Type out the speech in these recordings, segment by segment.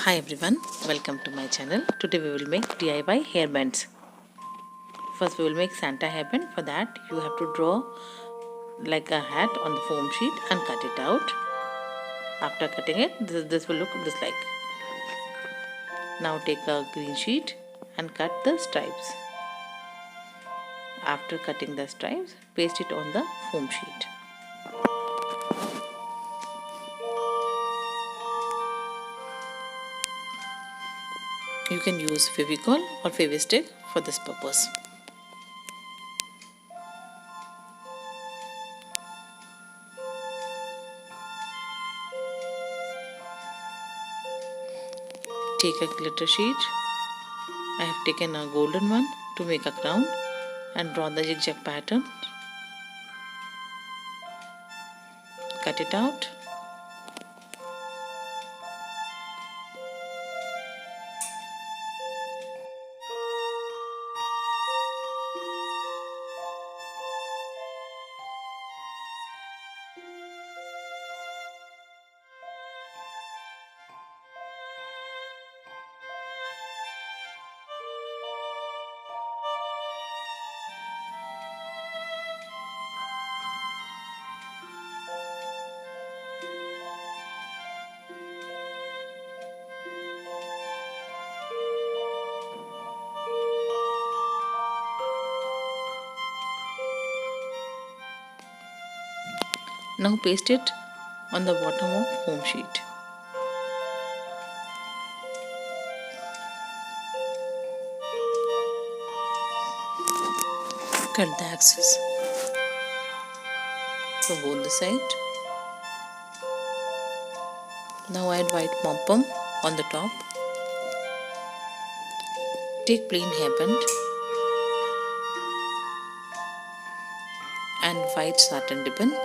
Hi everyone, welcome to my channel. Today we will make DIY hairbands. First we will make Santa hairband. For that you have to draw like a hat on the foam sheet and cut it out. After cutting it, this will look just like. Now take a green sheet and cut the stripes. After cutting the stripes, paste it on the foam sheet. You can use Fevicol or Fevistick for this purpose. Take a glitter sheet. I have taken a golden one to make a crown and draw the zigzag pattern. Cut it out. Now paste it on the bottom of foam sheet. Cut the axis from both the sides. Now add white pom-pom on the top. Take plain hairband and white satin ribbon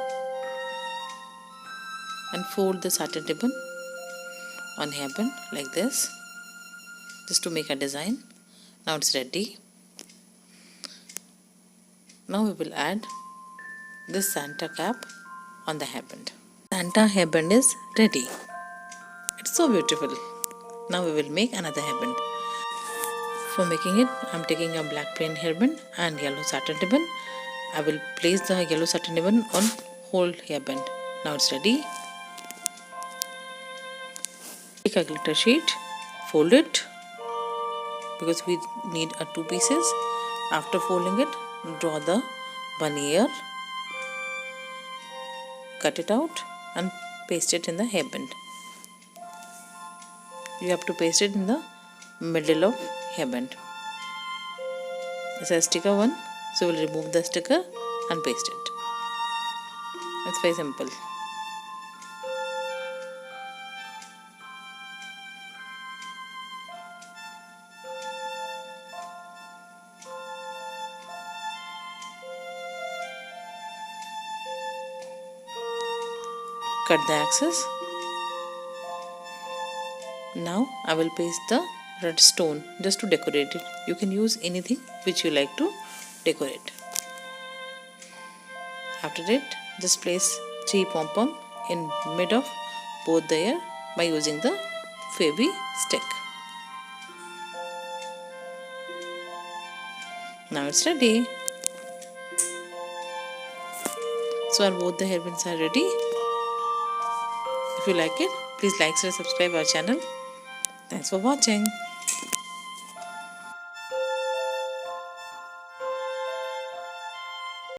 and fold the satin ribbon on hairband like this, just to make a design. Now it's ready. Now we will add this Santa cap on the hairband. Santa hairband is ready. It's so beautiful. Now we will make another hairband. For making it, I am taking a black plain hairband and yellow satin ribbon. I will place the yellow satin ribbon on whole hairband. Now it's ready. Take a glitter sheet, fold it because we need two pieces. After folding it, draw the one ear, cut it out and paste it in the hairband. You have to paste it in the middle of hairband. This is a sticker one, so we'll remove the sticker and paste it. It's very simple. Cut the axis. Now I will paste the red stone just to decorate it. You can use anything which you like to decorate. After that, just place 3 pom-pom in mid of both the ear by using the Fevi stick. Now it's ready. So our both the hairbands are ready. If you like it, please like and subscribe our channel. Thanks for watching.